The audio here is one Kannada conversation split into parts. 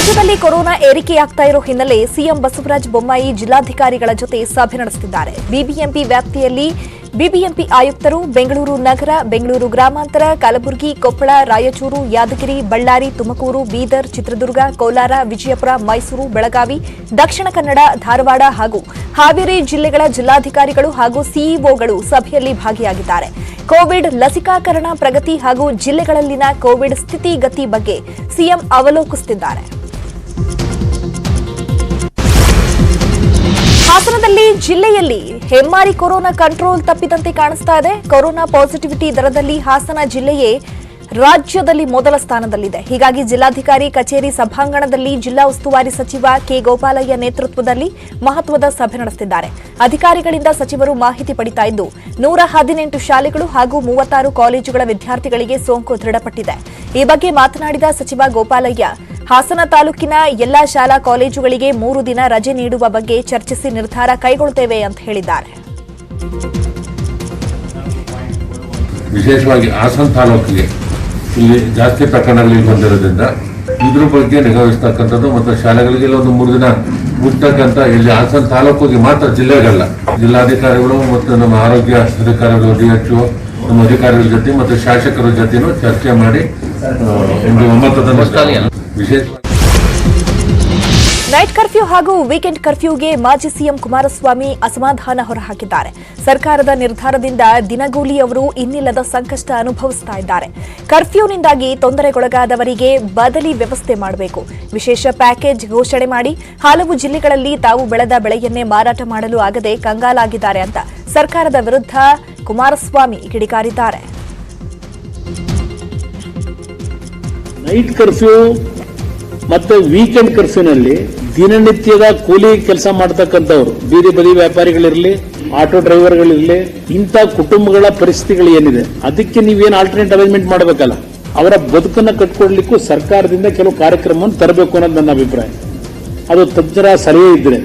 ರಾಜ್ಯದಲ್ಲಿ ಕೊರೋನಾ ಏರಿಕೆಯಾಗ್ತಾ ಇರೋ ಹಿನ್ನೆಲೆ ಸಿಎಂ ಬಸವರಾಜ ಬೊಮ್ಮಾಯಿ ಜಿಲ್ಲಾಧಿಕಾರಿಗಳ ಜೊತೆ ಸಭೆ ನಡೆಸುತ್ತಿದ್ದಾರೆ. ಬಿಬಿಎಂಪಿ ವ್ಯಾಪ್ತಿಯಲ್ಲಿ ಬಿಬಿಎಂಪಿ ಆಯುಕ್ತರು ಬೆಂಗಳೂರು ನಗರ, ಬೆಂಗಳೂರು ಗ್ರಾಮಾಂತರ, ಕಲಬುರಗಿ, ಕೊಪ್ಪಳ, ರಾಯಚೂರು, ಯಾದಗಿರಿ, ಬಳ್ಳಾರಿ, ತುಮಕೂರು, ಬೀದರ್, ಚಿತ್ರದುರ್ಗ, ಕೋಲಾರ, ವಿಜಯಪುರ, ಮೈಸೂರು, ಬೆಳಗಾವಿ, ದಕ್ಷಿಣ ಕನ್ನಡ, ಧಾರವಾಡ ಹಾಗೂ ಹಾವೇರಿ ಜಿಲ್ಲೆಗಳ ಜಿಲ್ಲಾಧಿಕಾರಿಗಳು ಹಾಗೂ ಸಿಇಒಗಳು ಸಭೆಯಲ್ಲಿ ಭಾಗಿಯಾಗಿದ್ದಾರೆ. ಕೋವಿಡ್ ಲಸಿಕಾಕರಣ ಪ್ರಗತಿ ಹಾಗೂ ಜಿಲ್ಲೆಗಳಲ್ಲಿನ ಕೋವಿಡ್ ಸ್ಥಿತಿಗತಿ ಬಗ್ಗೆ ಸಿಎಂ ಅವಲೋಕಿಸುತ್ತಿದ್ದಾರೆ. ಹಾಸನದಲ್ಲಿ ಜಿಲ್ಲೆಯಲ್ಲಿ ಹೆಮ್ಮಾರಿ ಕೊರೋನಾ ಕಂಟ್ರೋಲ್ ತಪ್ಪಿದಂತೆ ಕಾಣಿಸ್ತಾ ಇದೆ. ಕೊರೋನಾ ಪಾಸಿಟಿವಿಟಿ ದರದಲ್ಲಿ ಹಾಸನ ಜಿಲ್ಲೆಯೇ ರಾಜ್ಯದಲ್ಲಿ ಮೊದಲ ಸ್ಥಾನದಲ್ಲಿದೆ. ಹೀಗಾಗಿ ಜಿಲ್ಲಾಧಿಕಾರಿ ಕಚೇರಿ ಸಭಾಂಗಣದಲ್ಲಿ ಜಿಲ್ಲಾ ಉಸ್ತುವಾರಿ ಸಚಿವ ಕೆ ಗೋಪಾಲಯ್ಯ ನೇತೃತ್ವದಲ್ಲಿ ಮಹತ್ವದ ಸಭೆ ನಡೆಸುತ್ತಿದ್ದಾರೆ. ಅಧಿಕಾರಿಗಳಿಂದ ಸಚಿವರು ಮಾಹಿತಿ ಪಡಿತಾ ಇದ್ದು 118 ಶಾಲೆಗಳು ಹಾಗೂ 36 ಕಾಲೇಜುಗಳ ವಿದ್ಯಾರ್ಥಿಗಳಿಗೆ ಸೋಂಕು ದೃಢಪಟ್ಟಿದೆ. ಈ ಬಗ್ಗೆ ಮಾತನಾಡಿದ ಸಚಿವ ಗೋಪಾಲಯ್ಯ, ಹಾಸನ ತಾಲೂಕಿನ ಎಲ್ಲಾ ಶಾಲಾ ಕಾಲೇಜುಗಳಿಗೆ 3 ದಿನ ರಜೆ ನೀಡುವ ಬಗ್ಗೆ ಚರ್ಚಿಸಿ ನಿರ್ಧಾರ ಕೈಗೊಳ್ಳುತ್ತೇವೆ ಅಂತ ಹೇಳಿದ್ದಾರೆ. ವಿಶೇಷವಾಗಿ ಹಾಸನ ತಾಲೂಕಿಗೆ ಇಲ್ಲಿ ಜಾಸ್ತಿ ಪ್ರಕರಣಗಳು ಬಂದಿರೋದ್ರಿಂದ ಇದ್ರ ಬಗ್ಗೆ ನಿಗಾವಹಿಸ್ತಕ್ಕಂಥದ್ದು ಮತ್ತು ಶಾಲೆಗಳಿಗೆ ಒಂದು 3 ದಿನ ಮುಟ್ಟಕ್ಕಂತ ಇಲ್ಲಿ ಹಾಸನ ತಾಲೂಕಿಗೆ ಮಾತ್ರ, ಜಿಲ್ಲೆಗಲ್ಲ, ಜಿಲ್ಲಾಧಿಕಾರಿಗಳು ಮತ್ತು ನಮ್ಮ ಆರೋಗ್ಯ ಅಧಿಕಾರಿಗಳು, ಡಿಎಚ್ಒ, ನಮ್ಮ ಅಧಿಕಾರಿಗಳ ಜೊತೆ ಮತ್ತು ಶಾಸಕರ ಜೊತೆನೂ ಚರ್ಚೆ ಮಾಡಿ ಒಂದು ಒಮ್ಮತದ ವಿಶೇಷ ನೈಟ್ ಕರ್ಫ್ಯೂ ಹಾಗೂ ವೀಕೆಂಡ್ ಕರ್ಫ್ಯೂಗೆ ಮಾಜಿ ಸಿಎಂ ಕುಮಾರಸ್ವಾಮಿ ಅಸಮಾಧಾನ ಹೊರಹಾಕಿದ್ದಾರೆ. ಸರ್ಕಾರದ ನಿರ್ಧಾರದಿಂದ ದಿನಗೂಲಿ ಅವರು ಇನ್ನಿಲ್ಲದ ಸಂಕಷ್ಟ ಅನುಭವಿಸ್ತಾ ಇದ್ದಾರೆ. ಕರ್ಫ್ಯೂನಿಂದಾಗಿ ತೊಂದರೆಗೊಳಗಾದವರಿಗೆ ಬದಲಿ ವ್ಯವಸ್ಥೆ ಮಾಡಬೇಕು, ವಿಶೇಷ ಪ್ಯಾಕೇಜ್ ಘೋಷಣೆ ಮಾಡಿ ಹಲವು ಜಿಲ್ಲೆಗಳಲ್ಲಿ ತಾವು ಬೆಳೆದ ಬೆಳೆಯನ್ನೇ ಮಾರಾಟ ಮಾಡಲು ಆಗದೆ ಕಂಗಾಲಾಗಿದ್ದಾರೆ ಅಂತ ಸರ್ಕಾರದ ವಿರುದ್ಧ ಕುಮಾರಸ್ವಾಮಿ ಕಿಡಿಕಾರಿದ್ದಾರೆ. ನೈಟ್ ಕರ್ಫ್ಯೂ ಮತ್ತೆ ವೀಕೆಂಡ್ ಕರ್ಫ್ಯೂನಲ್ಲಿ ದಿನನಿತ್ಯದ ಕೂಲಿ ಕೆಲಸ ಮಾಡತಕ್ಕಂಥವ್ರು, ಬೀದಿ ಬದಿ ವ್ಯಾಪಾರಿಗಳಿರಲಿ, ಆಟೋ ಡ್ರೈವರ್ಗಳಿರಲಿ, ಇಂಥ ಕುಟುಂಬಗಳ ಪರಿಸ್ಥಿತಿಗಳು ಏನಿದೆ, ಅದಕ್ಕೆ ನೀವೇನು ಆಲ್ಟರ್ನೇಟ್ ಅರೇಂಜ್ಮೆಂಟ್ ಮಾಡಬೇಕಲ್ಲ. ಅವರ ಬದುಕನ್ನು ಕಟ್ಕೊಡ್ಲಿಕ್ಕೂ ಸರ್ಕಾರದಿಂದ ಕೆಲವು ಕಾರ್ಯಕ್ರಮವನ್ನು ತರಬೇಕು ಅನ್ನೋದು ನನ್ನ ಅಭಿಪ್ರಾಯ. ಅದು ತಜ್ಞರ ಸಲಹೆ ಇದ್ರೆ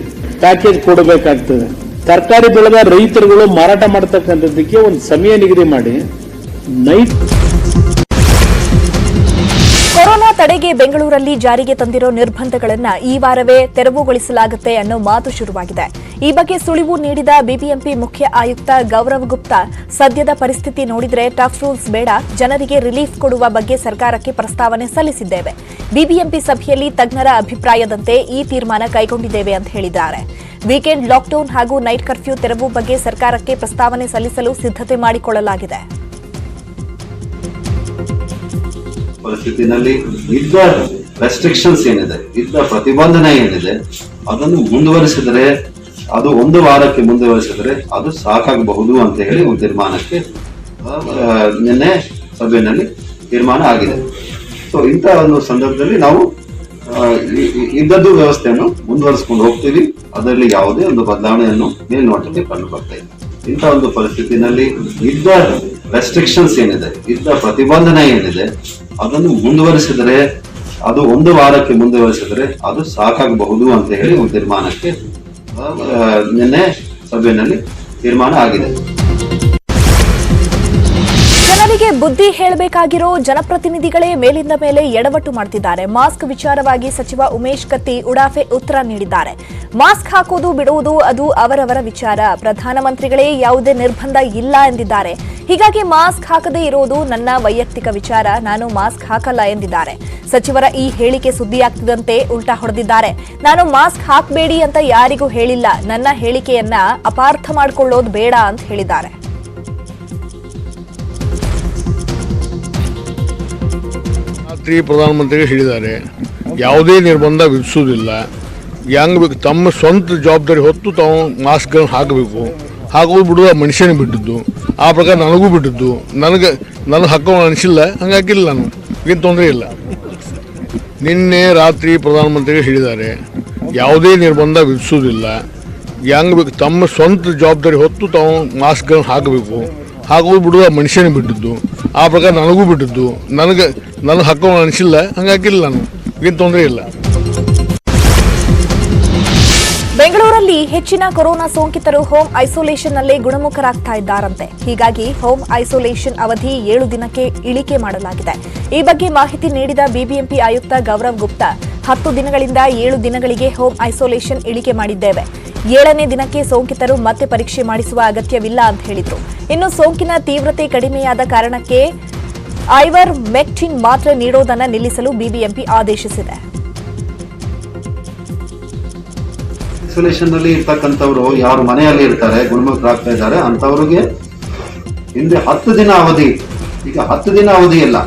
ಪ್ಯಾಕೇಜ್ ಕೊಡಬೇಕಾಗ್ತದೆ. ತರಕಾರಿ ಬೆಳೆದ ರೈತರುಗಳು ಮಾರಾಟ ಮಾಡತಕ್ಕಂಥದ್ದಕ್ಕೆ ಒಂದು ಸಮಯ ನಿಗದಿ ಮಾಡಿ ನೈಟ್. ಕೊರೋನಾ ತಡೆಗೆ ಬೆಂಗಳೂರಲ್ಲಿ ಜಾರಿಗೆ ತಂದಿರೋ ನಿರ್ಬಂಧಗಳನ್ನು ಈ ವಾರವೇ ತೆರವುಗೊಳಿಸಲಾಗುತ್ತೆ ಅನ್ನೋ ಮಾತು ಶುರುವಾಗಿದೆ. ಈ ಬಗ್ಗೆ ಸುಳಿವು ನೀಡಿದ ಬಿಬಿಎಂಪಿ ಮುಖ್ಯ ಆಯುಕ್ತ ಗೌರವ್ ಗುಪ್ತಾ, ಸದ್ಯದ ಪರಿಸ್ಥಿತಿ ನೋಡಿದ್ರೆ ಟಫ್ ರೂಲ್ಸ್ ಬೇಡ, ಜನರಿಗೆ ರಿಲೀಫ್ ಕೊಡುವ ಬಗ್ಗೆ ಸರ್ಕಾರಕ್ಕೆ ಪ್ರಸ್ತಾವನೆ ಸಲ್ಲಿಸಿದ್ದೇವೆ. ಬಿಬಿಎಂಪಿ ಸಭೆಯಲ್ಲಿ ತಜ್ಞರ ಅಭಿಪ್ರಾಯದಂತೆ ಈ ತೀರ್ಮಾನ ಕೈಗೊಂಡಿದ್ದೇವೆ ಅಂತ ಹೇಳಿದ್ದಾರೆ. ವೀಕೆಂಡ್ ಲಾಕ್ಡೌನ್ ಹಾಗೂ ನೈಟ್ ಕರ್ಫ್ಯೂ ತೆರವು ಬಗ್ಗೆ ಸರ್ಕಾರಕ್ಕೆ ಪ್ರಸ್ತಾವನೆ ಸಲ್ಲಿಸಲು ಸಿದ್ಧತೆ ಮಾಡಿಕೊಳ್ಳಲಾಗಿದೆ. ಪರಿಸ್ಥಿತಿನಲ್ಲಿ ಇದ್ದ ರೆಸ್ಟ್ರಿಕ್ಷನ್ಸ್ ಏನಿದೆ, ಇದ್ದ ಪ್ರತಿಬಂಧನೆ ಏನಿದೆ, ಅದನ್ನು ಮುಂದುವರಿಸಿದರೆ, ಅದು 1 ವಾರಕ್ಕೆ ಮುಂದುವರಿಸಿದರೆ ಅದು ಸಾಕಾಗಬಹುದು ಅಂತ ಹೇಳಿ ಒಂದು ತೀರ್ಮಾನಕ್ಕೆ ನಿನ್ನೆ ಸಭೆಯಲ್ಲಿ ತೀರ್ಮಾನ ಆಗಿದೆ. ಸೊ ಇಂಥ ಒಂದು ಸಂದರ್ಭದಲ್ಲಿ ನಾವು ಇದ್ದದ್ದು ವ್ಯವಸ್ಥೆಯನ್ನು ಮುಂದುವರಿಸಿಕೊಂಡು ಹೋಗ್ತೀವಿ. ಅದರಲ್ಲಿ ಯಾವುದೇ ಒಂದು ಬದಲಾವಣೆಯನ್ನು ಮೇಲ್ನೋಟಕ್ಕೆ ಕಂಡು ಬರ್ತಾ ಇದೆ. ಇಂಥ ಒಂದು ಪರಿಸ್ಥಿತಿನಲ್ಲಿ ಇದ್ದ ರೆಸ್ಟ್ರಿಕ್ಷನ್ಸ್ ಏನಿದೆ, ಇದ್ದ ಪ್ರತಿಬಂಧನೆ ಏನಿದೆ, ಅದನ್ನು ಮುಂದುವರಿಸಿದರೆ, ಅದು 1 ವಾರಕ್ಕೆ ಮುಂದುವರಿಸಿದರೆ ಅದು ಸಾಕಾಗಬಹುದು ಅಂತ ಹೇಳಿ ಒಂದು ತೀರ್ಮಾನಕ್ಕೆ ನಿನ್ನೆ ಸಭೆಯಲ್ಲಿ ತೀರ್ಮಾನ ಆಗಿದೆ. ಜನರಿಗೆ ಬುದ್ಧಿ ಹೇಳಬೇಕಾಗಿರೋ ಜನಪ್ರತಿನಿಧಿಗಳೇ ಮೇಲಿಂದ ಮೇಲೆ ಎಡವಟ್ಟು ಮಾಡ್ತಿದ್ದಾರೆ. ಮಾಸ್ಕ್ ವಿಚಾರವಾಗಿ ಸಚಿವ ಉಮೇಶ್ ಕತ್ತಿ ಉಡಾಫೆ ಉತ್ತರ ನೀಡಿದ್ದಾರೆ. ಮಾಸ್ಕ್ ಹಾಕೋದು ಬಿಡುವುದು ಅದು ಅವರವರ ವಿಚಾರ, ಪ್ರಧಾನಮಂತ್ರಿಗಳೇ ಯಾವುದೇ ನಿರ್ಬಂಧ ಇಲ್ಲ ಎಂದಿದ್ದಾರೆ. ಹೀಗಾಗಿ ಮಾಸ್ಕ್ ಹಾಕದೇ ಇರೋದು ನನ್ನ ವೈಯಕ್ತಿಕ ವಿಚಾರ, ನಾನು ಮಾಸ್ಕ್ ಹಾಕಲ್ಲ ಎಂದಿದ್ದಾರೆ. ಸಚಿವರ ಈ ಹೇಳಿಕೆ ಸುದ್ದಿಯಾಗ್ತಿದ್ದಂತೆ ಉಲ್ಟಾ ಹೊಡೆದಿದ್ದಾರೆ. ನಾನು ಮಾಸ್ಕ್ ಹಾಕಬೇಡಿ ಅಂತ ಯಾರಿಗೂ ಹೇಳಿಲ್ಲ, ನನ್ನ ಹೇಳಿಕೆಯನ್ನ ಅಪಾರ್ಥ ಮಾಡಿಕೊಳ್ಳೋದು ಬೇಡ ಅಂತ ಹೇಳಿದ್ದಾರೆ. ಪ್ರಧಾನಮಂತ್ರಿ ಹೇಳಿದ್ದಾರೆ, ಯಾವುದೇ ನಿರ್ಬಂಧ ವಿಧಿಸುವುದಿಲ್ಲ, ಹೆಂಗ್ ಬೇಕು ತಮ್ಮ ಸ್ವಂತ ಜವಾಬ್ದಾರಿ ಹೊತ್ತು ತಾವು ಮಾಸ್ಕ್ ಹಾಕಬೇಕು, ಹಾಕೋದು ಬಿಡುವ ಮನುಷ್ಯನಿಗೆ ಬಿಟ್ಟಿದ್ದು, ಆ ಪ್ರಕಾರ ನನಗೂ ಬಿಟ್ಟಿದ್ದು, ನನಗೆ ಹಾಕೋಣ ಅನಿಸಿಲ್ಲ, ಹಂಗೆ ಹಾಕಿಲ್ಲ, ನಾನು ಏನು ತೊಂದರೆ ಇಲ್ಲ. ನಿನ್ನೆ ರಾತ್ರಿ ಪ್ರಧಾನಮಂತ್ರಿ ಹೇಳಿದ್ದಾರೆ, ಯಾವುದೇ ನಿರ್ಬಂಧ ವಿಧಿಸುವುದಿಲ್ಲ, ಹೆಂಗ್ ಬೇಕು ತಮ್ಮ ಸ್ವಂತ ಜವಾಬ್ದಾರಿ ಹೊತ್ತು ತಾವು ಮಾಸ್ಕ್ ಹಾಕಬೇಕು, ಹಾಕೋದು ಬಿಡುವ ಮನುಷ್ಯನಿಗೆ ಬಿಟ್ಟಿದ್ದು, ಆ ಪ್ರಕಾರ ನನಗೂ ಬಿಟ್ಟಿದ್ದು, ನನಗೆ ಹಾಕೋಣ ಅನಿಸಿಲ್ಲ, ಹಂಗೆ ಹಾಕಿಲ್ಲ, ನಾನು ಏನು ತೊಂದರೆ ಇಲ್ಲ. ಬೆಂಗಳೂರಲ್ಲಿ ಹೆಚ್ಚಿನ ಕೊರೋನಾ ಸೋಂಕಿತರು ಹೋಮ್ ಐಸೋಲೇಷನ್ನಲ್ಲೇ ಗುಣಮುಖರಾಗ್ತಾ ಇದ್ದಾರಂತೆ. ಹೀಗಾಗಿ ಹೋಮ್ ಐಸೋಲೇಷನ್ ಅವಧಿ 7 ದಿನಕ್ಕೆ ಇಳಿಕೆ ಮಾಡಲಾಗಿದೆ. ಈ ಬಗ್ಗೆ ಮಾಹಿತಿ ನೀಡಿದ ಬಿಬಿಎಂಪಿ ಆಯುಕ್ತ ಗೌರವ್ ಗುಪ್ತಾ, 10 ದಿನಗಳಿಂದ 7 ದಿನಗಳಿಗೆ ಹೋಮ್ ಐಸೋಲೇಷನ್ ಇಳಿಕೆ ಮಾಡಿದ್ದೇವೆ. 7ನೇ ದಿನಕ್ಕೆ ಸೋಂಕಿತರು ಮತ್ತೆ ಪರೀಕ್ಷೆ ಮಾಡಿಸುವ ಅಗತ್ಯವಿಲ್ಲ ಅಂತ ಹೇಳಿದ್ರು. ಇನ್ನು ಸೋಂಕಿನ ತೀವ್ರತೆ ಕಡಿಮೆಯಾದ ಕಾರಣಕ್ಕೆ ಐವರ್ಮೆಕ್ಟಿನ್ ಮಾತ್ರೆ ನೀಡೋದನ್ನು ನಿಲ್ಲಿಸಲು ಬಿಬಿಎಂಪಿ ಆದೇಶಿಸಿದೆ. ಐಸೋಲೇಷನ್ ನಲ್ಲಿ ಇರ್ತಕ್ಕಂಥವ್ರು ಯಾರು ಮನೆಯಲ್ಲಿ ಇರ್ತಾರೆ, ಗುಣಮುಖರಾಗ್ತಾ ಇದ್ದಾರೆ ಅಂತವ್ರಿಗೆ ಹಿಂದೆ 10 ದಿನ ಅವಧಿ, ಈಗ 10 ದಿನ ಅವಧಿ ಇಲ್ಲ,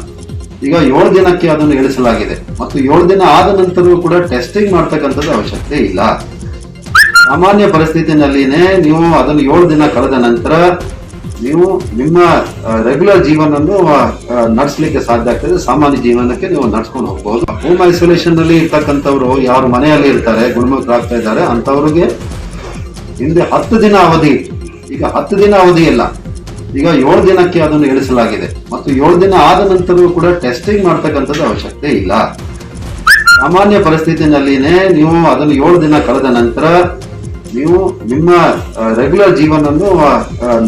ಈಗ 7 ದಿನಕ್ಕೆ ಅದನ್ನು ಇಳಿಸಲಾಗಿದೆ. ಮತ್ತು 7 ದಿನ ಆದ ನಂತರವೂ ಕೂಡ ಟೆಸ್ಟಿಂಗ್ ಮಾಡ್ತಕ್ಕಂಥದ್ದು ಅವಶ್ಯಕತೆ ಇಲ್ಲ. ಸಾಮಾನ್ಯ ಪರಿಸ್ಥಿತಿನಲ್ಲಿನೇ ನೀವು ಅದನ್ನು 7 ದಿನ ಕಳೆದ ನಂತರ ನೀವು ನಿಮ್ಮ ರೆಗ್ಯುಲರ್ ಜೀವನವನ್ನು ನಡೆಸಲಿಕ್ಕೆ ಸಾಧ್ಯ ಆಗ್ತದೆ. ಸಾಮಾನ್ಯ ಜೀವನಕ್ಕೆ ನೀವು ನಡ್ಸ್ಕೊಂಡು ಹೋಗ್ಬಹುದು. ಹೋಮ್ ಐಸೋಲೇಷನ್ ನಲ್ಲಿ ಇರ್ತಕ್ಕಂಥವ್ರು ಯಾರು ಮನೆಯಲ್ಲಿ ಇರ್ತಾರೆ, ಗುಣಮುಖರಾಗ್ತಾ ಇದ್ದಾರೆ ಅಂತವ್ರಿಗೆ ಹಿಂದೆ 10 ದಿನ ಅವಧಿ, ಈಗ 10 ದಿನ ಅವಧಿ ಇಲ್ಲ, ಈಗ 7 ದಿನಕ್ಕೆ ಅದನ್ನು ಇಳಿಸಲಾಗಿದೆ. ಮತ್ತು 7 ದಿನ ಆದ ನಂತರವೂ ಕೂಡ ಟೆಸ್ಟಿಂಗ್ ಮಾಡ್ತಕ್ಕಂಥದ್ದು ಅವಶ್ಯಕತೆ ಇಲ್ಲ. ಸಾಮಾನ್ಯ ಪರಿಸ್ಥಿತಿನಲ್ಲಿನೇ ನೀವು ಅದನ್ನು 7 ದಿನ ಕಳೆದ ನಂತರ ನೀವು ನಿಮ್ಮ ರೆಗ್ಯುಲರ್ ಜೀವನವನ್ನು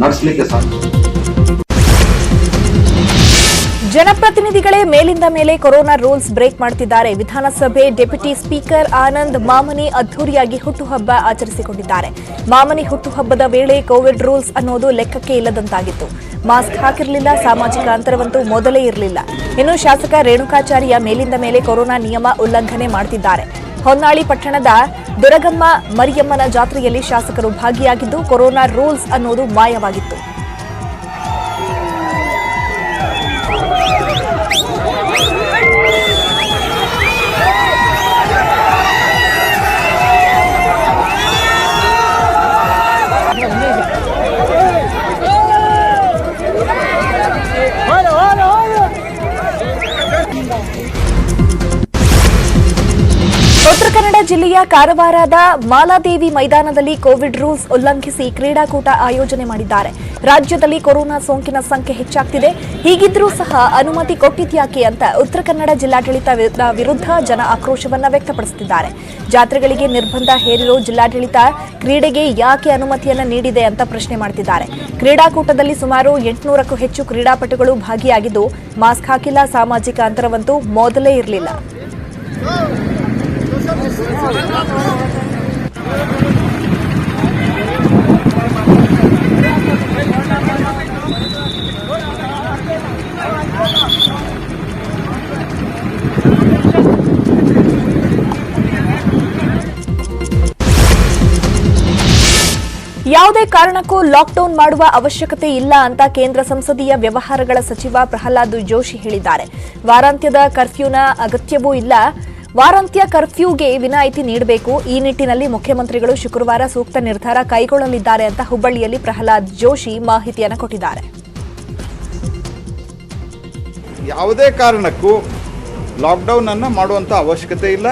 ನಡೆಸಲಿಕ್ಕೆ ಸಾಧ್ಯ. ಜನಪ್ರತಿನಿಧಿಗಳೇ ಮೇಲಿಂದ ಮೇಲೆ ಕೊರೋನಾ ರೂಲ್ಸ್ ಬ್ರೇಕ್ ಮಾಡ್ತಿದ್ದಾರೆ. ವಿಧಾನಸಭೆ ಡೆಪ್ಯೂಟಿ ಸ್ಪೀಕರ್ ಆನಂದ್ ಮಾಮನಿ ಅದ್ದೂರಿಯಾಗಿ ಹುಟ್ಟುಹಬ್ಬ ಆಚರಿಸಿಕೊಂಡಿದ್ದಾರೆ. ಮಾಮನಿ ಹುಟ್ಟುಹಬ್ಬದ ವೇಳೆ ಕೋವಿಡ್ ರೂಲ್ಸ್ ಅನ್ನೋದು ಲೆಕ್ಕಕ್ಕೆ ಇಲ್ಲದಂತಾಗಿತ್ತು. ಮಾಸ್ಕ್ ಹಾಕಿರಲಿಲ್ಲ, ಸಾಮಾಜಿಕ ಅಂತರವಂತೂ ಮೊದಲೇ ಇರಲಿಲ್ಲ. ಇನ್ನು ಶಾಸಕ ರೇಣುಕಾಚಾರ್ಯ ಮೇಲಿಂದ ಮೇಲೆ ಕೊರೋನಾ ನಿಯಮ ಉಲ್ಲಂಘನೆ ಮಾಡ್ತಿದ್ದಾರೆ. ಹೊನ್ನಾಳಿ ಪಟ್ಟಣದ ದೊರಗಮ್ಮ ಮರಿಯಮ್ಮನ ಜಾತ್ರೆಯಲ್ಲಿ ಶಾಸಕರು ಭಾಗಿಯಾಗಿದ್ದು ಕೊರೋನಾ ರೂಲ್ಸ್ ಅನ್ನೋದು ಮಾಯವಾಗಿತ್ತು. ಉತ್ತರ ಕನ್ನಡ ಜಿಲ್ಲೆಯ ಕಾರವಾರದ ಮಾಲಾದೇವಿ ಮೈದಾನದಲ್ಲಿ ಕೋವಿಡ್ ರೂಲ್ಸ್ ಉಲ್ಲಂಘಿಸಿ ಕ್ರೀಡಾಕೂಟ ಆಯೋಜನೆ ಮಾಡಿದ್ದಾರೆ. ರಾಜ್ಯದಲ್ಲಿ ಕೊರೋನಾ ಸೋಂಕಿನ ಸಂಖ್ಯೆ ಹೆಚ್ಚಾಗ್ತಿದೆ, ಹೀಗಿದ್ರೂ ಸಹ ಅನುಮತಿ ಕೊಟ್ಟಿದ್ಯಾಕೆ ಅಂತ ಉತ್ತರ ಕನ್ನಡ ಜಿಲ್ಲಾಡಳಿತ ವಿರುದ್ಧ ಜನ ಆಕ್ರೋಶವನ್ನ ವ್ಯಕ್ತಪಡಿಸುತ್ತಿದ್ದಾರೆ. ಜಾತ್ರೆಗಳಿಗೆ ನಿರ್ಬಂಧ ಹೇರಿರೋ ಜಿಲ್ಲಾಡಳಿತ ಕ್ರೀಡೆಗೆ ಯಾಕೆ ಅನುಮತಿಯನ್ನ ನೀಡಿದೆ ಅಂತ ಪ್ರಶ್ನೆ ಮಾಡ್ತಿದ್ದಾರೆ. ಕ್ರೀಡಾಕೂಟದಲ್ಲಿ ಸುಮಾರು 800ಕ್ಕೂ ಹೆಚ್ಚು ಕ್ರೀಡಾಪಟುಗಳು ಭಾಗಿಯಾಗಿದ್ದು ಮಾಸ್ಕ್ ಹಾಕಿಲ್ಲ, ಸಾಮಾಜಿಕ ಅಂತರವಂತೂ ಮೊದಲೇ ಇರಲಿಲ್ಲ. ಯಾವುದೇ ಕಾರಣಕ್ಕೂ ಲಾಕ್ಡೌನ್ ಮಾಡುವ ಅವಶ್ಯಕತೆ ಇಲ್ಲ ಅಂತ ಕೇಂದ್ರ ಸಂಸದೀಯ ವ್ಯವಹಾರಗಳ ಸಚಿವ ಪ್ರಹ್ಲಾದ್ ಜೋಶಿ ಹೇಳಿದ್ದಾರೆ. ವಾರಾಂತ್ಯದ ಕರ್ಫ್ಯೂನ ಅಗತ್ಯವೂ ಇಲ್ಲ, ವಾರಾಂತ್ಯ ಕರ್ಫ್ಯೂಗೆ ವಿನಾಯಿತಿ ನೀಡಬೇಕು. ಈ ನಿಟ್ಟಿನಲ್ಲಿ ಮುಖ್ಯಮಂತ್ರಿಗಳು ಶುಕ್ರವಾರ ಸೂಕ್ತ ನಿರ್ಧಾರ ಕೈಗೊಳ್ಳಲಿದ್ದಾರೆ ಅಂತ ಹುಬ್ಬಳ್ಳಿಯಲ್ಲಿ ಪ್ರಹ್ಲಾದ್ ಜೋಶಿ ಮಾಹಿತಿಯನ್ನು ಕೊಟ್ಟಿದ್ದಾರೆ. ಯಾವುದೇ ಕಾರಣಕ್ಕೂ ಲಾಕ್ಡೌನ್ ಅನ್ನು ಮಾಡುವಂಥ ಅವಶ್ಯಕತೆ ಇಲ್ಲ.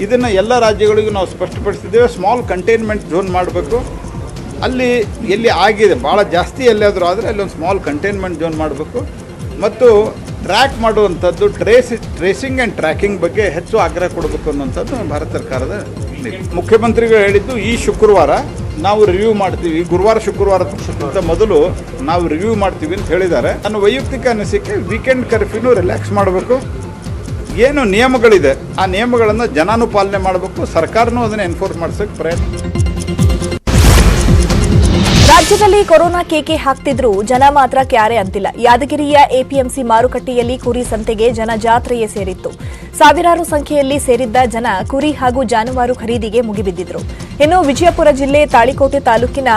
ಇದನ್ನು ಎಲ್ಲ ರಾಜ್ಯಗಳಿಗೂ ನಾವು ಸ್ಪಷ್ಟಪಡಿಸಿದ್ದೇವೆ. ಸ್ಮಾಲ್ ಕಂಟೈನ್ಮೆಂಟ್ ಝೋನ್ ಮಾಡಬೇಕು. ಅಲ್ಲಿ ಎಲ್ಲಿ ಆಗಿದೆ ಭಾಳ ಜಾಸ್ತಿ ಎಲ್ಲಾದರೂ ಆದರೆ ಅಲ್ಲೊಂದು ಸ್ಮಾಲ್ ಕಂಟೈನ್ಮೆಂಟ್ ಝೋನ್ ಮಾಡಬೇಕು. ಮತ್ತು ಟ್ರ್ಯಾಕ್ ಮಾಡುವಂಥದ್ದು ಟ್ರೇಸಿಂಗ್ ಆ್ಯಂಡ್ ಟ್ರ್ಯಾಕಿಂಗ್ ಬಗ್ಗೆ ಹೆಚ್ಚು ಆಗ್ರಹ ಕೊಡಬೇಕು ಅನ್ನುವಂಥದ್ದು ಭಾರತ ಸರ್ಕಾರದ ಮುಖ್ಯಮಂತ್ರಿಗಳು ಹೇಳಿದ್ದು. ಈ ಶುಕ್ರವಾರ ನಾವು ರಿವ್ಯೂ ಮಾಡ್ತೀವಿ, ಗುರುವಾರ ಶುಕ್ರವಾರಕ್ಕಿಂತ ಮೊದಲು ನಾವು ರಿವ್ಯೂ ಮಾಡ್ತೀವಿ ಅಂತ ಹೇಳಿದ್ದಾರೆ. ನನ್ನ ವೈಯಕ್ತಿಕ ಅನಿಸಿಕೆ ವೀಕೆಂಡ್ ಕರ್ಫ್ಯೂನು ರಿಲ್ಯಾಕ್ಸ್ ಮಾಡಬೇಕು. ಏನು ನಿಯಮಗಳಿದೆ ಆ ನಿಯಮಗಳನ್ನು ಜನನೂ ಪಾಲನೆ ಮಾಡಬೇಕು, ಸರ್ಕಾರನೂ ಅದನ್ನು ಎನ್ಫೋರ್ಸ್ ಮಾಡಿಸೋಕ್ಕೆ ಪ್ರಯತ್ನ. ರಾಜ್ಯದಲ್ಲಿ ಕೊರೋನಾ ಕೇಕೆ ಹಾಕ್ತಿದ್ರು, ಜನ ಮಾತ್ರ ಕ್ಯಾರೆ ಅಂತಿಲ್ಲ. ಯಾದಗಿರಿಯ ಎಪಿಎಂಸಿ ಮಾರುಕಟ್ಟೆಯಲ್ಲಿ ಕುರಿ ಸಂತೆಗೆ ಜನ ಜಾತ್ರೆಯೇ ಸೇರಿತ್ತು. ಸಾವಿರಾರು ಸಂಖ್ಯೆಯಲ್ಲಿ ಸೇರಿದ್ದ ಜನ ಕುರಿ ಹಾಗೂ ಜಾನುವಾರು ಖರೀದಿಗೆ ಮುಗಿಬಿದ್ದಿದ್ರು. ಇನ್ನು ವಿಜಯಪುರ ಜಿಲ್ಲೆ ತಾಳಿಕೋಟೆ ತಾಲೂಕಿನ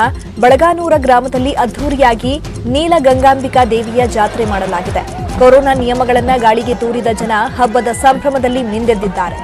ಬಳಗಾನೂರ ಗ್ರಾಮದಲ್ಲಿ ಅದ್ದೂರಿಯಾಗಿ ನೀಲಗಂಗಾಂಬಿಕಾ ದೇವಿಯ ಜಾತ್ರೆ ಮಾಡಲಾಗಿದೆ. ಕೊರೋನಾ ನಿಯಮಗಳನ್ನು ಗಾಳಿಗೆ ತೂರಿದ ಜನ ಹಬ್ಬದ ಸಂಭ್ರಮದಲ್ಲಿ ಮಿಂದೆದ್ದಿದ್ದಾರೆ.